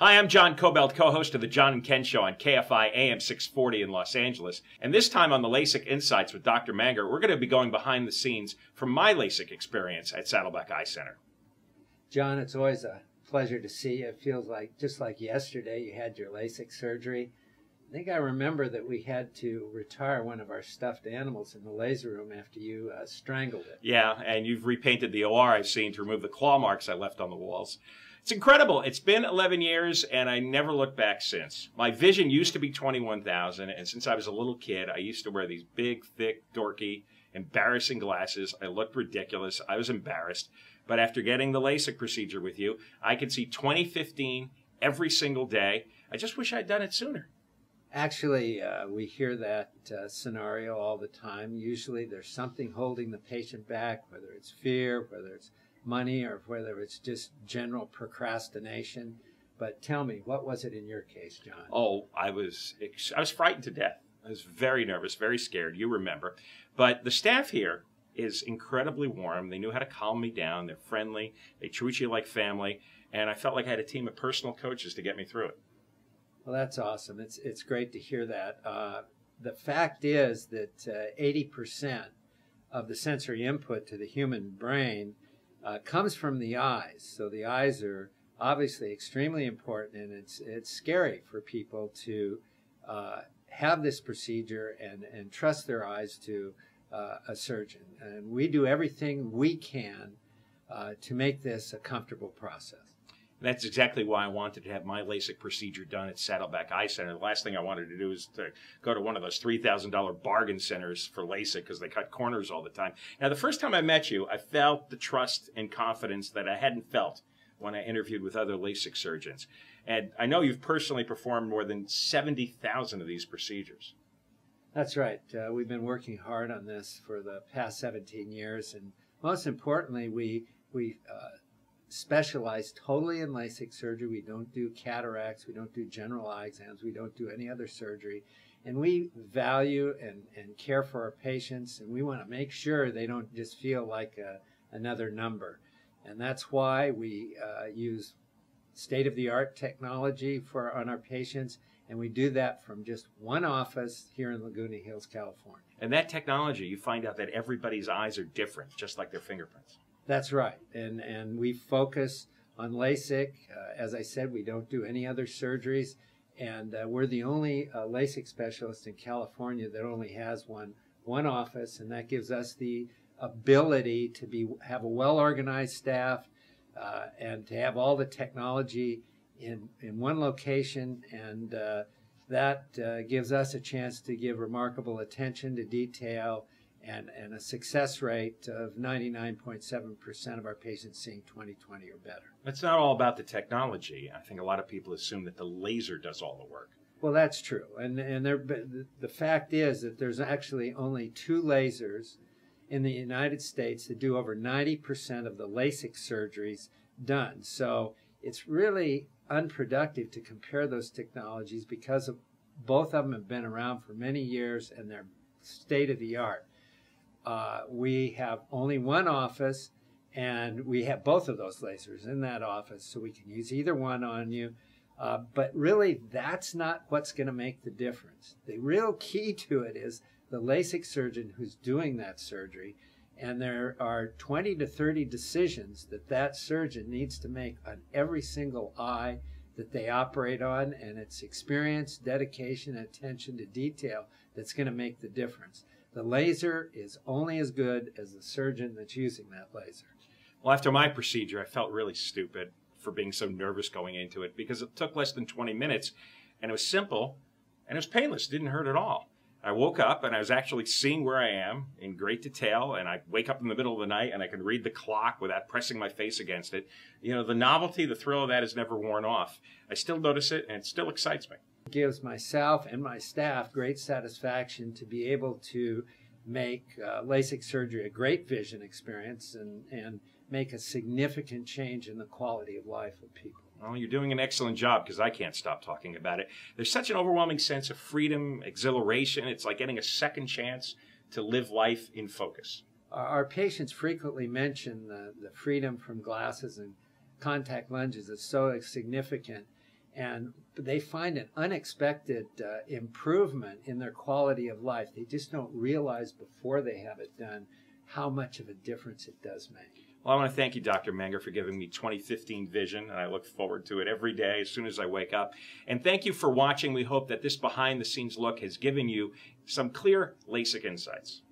Hi, I'm John Kobylt, co-host of the John and Ken Show on KFI AM 640 in Los Angeles. And this time on the LASIK Insights with Dr. Manger, we're going to be going behind the scenes from my LASIK experience at Saddleback Eye Center. John, it's always a pleasure to see you. It feels like just like yesterday you had your LASIK surgery. I think I remember that we had to retire one of our stuffed animals in the laser room after you strangled it. Yeah, and you've repainted the OR I've seen to remove the claw marks I left on the walls. It's incredible. It's been 11 years, and I never looked back since. My vision used to be 21,000, and since I was a little kid, I used to wear these big, thick, dorky, embarrassing glasses. I looked ridiculous. I was embarrassed. But after getting the LASIK procedure with you, I could see 20/15 every single day. I just wish I'd done it sooner. Actually, we hear that scenario all the time. Usually there's something holding the patient back, whether it's fear, whether it's money, or whether it's just general procrastination. But tell me, what was it in your case, John? Oh, I was frightened to death. I was very nervous, very scared. You remember. But the staff here is incredibly warm. They knew how to calm me down. They're friendly. They treat you like family. And I felt like I had a team of personal coaches to get me through it. Well, that's awesome. It's great to hear that. The fact is that 80% of the sensory input to the human brain comes from the eyes. So the eyes are obviously extremely important, and it's scary for people to have this procedure and trust their eyes to a surgeon. And we do everything we can to make this a comfortable process. And that's exactly why I wanted to have my LASIK procedure done at Saddleback Eye Center. The last thing I wanted to do is to go to one of those $3,000 bargain centers for LASIK because they cut corners all the time. Now, the first time I met you, I felt the trust and confidence that I hadn't felt when I interviewed with other LASIK surgeons. And I know you've personally performed more than 70,000 of these procedures. That's right. We've been working hard on this for the past 17 years. And most importantly, we specialize totally in LASIK surgery. We don't do cataracts. We don't do general eye exams. We don't do any other surgery. And we value and care for our patients, and we want to make sure they don't just feel like another number. And that's why we use state-of-the-art technology on our patients, and we do that from just one office here in Laguna Hills, California. And that technology, you find out that everybody's eyes are different, just like their fingerprints. That's right, and we focus on LASIK. As I said, we don't do any other surgeries, and we're the only LASIK specialist in California that only has one office, and that gives us the ability to have a well-organized staff and to have all the technology in one location, and that gives us a chance to give remarkable attention to detail and a success rate of 99.7% of our patients seeing 20/20 or better. It's not all about the technology. I think a lot of people assume that the laser does all the work. Well, that's true. And the fact is that there's actually only 2 lasers in the United States that do over 90% of the LASIK surgeries done. So it's really unproductive to compare those technologies because both of them have been around for many years and they're state-of-the-art. We have only one office, and we have both of those lasers in that office, so we can use either one on you. But really, that's not what's going to make the difference. The real key to it is the LASIK surgeon who's doing that surgery, and there are 20 to 30 decisions that surgeon needs to make on every single eye that they operate on, and it's experience, dedication, and attention to detail that's going to make the difference. The laser is only as good as the surgeon that's using that laser. Well, after my procedure, I felt really stupid for being so nervous going into it because it took less than 20 minutes, and it was simple, and it was painless. It didn't hurt at all. I woke up, and I was actually seeing where I am in great detail, and I wake up in the middle of the night, and I can read the clock without pressing my face against it. You know, the novelty, the thrill of that has never worn off. I still notice it, and it still excites me. It gives myself and my staff great satisfaction to be able to make LASIK surgery a great vision experience and make a significant change in the quality of life of people. Well, you're doing an excellent job because I can't stop talking about it. There's such an overwhelming sense of freedom, exhilaration. It's like getting a second chance to live life in focus. Our patients frequently mention the freedom from glasses and contact lenses is so significant. and they find an unexpected improvement in their quality of life. They just don't realize before they have it done how much of a difference it does make. Well, I want to thank you, Dr. Manger, for giving me 2015 vision, and I look forward to it every day as soon as I wake up. And thank you for watching. We hope that this behind-the-scenes look has given you some clear LASIK insights.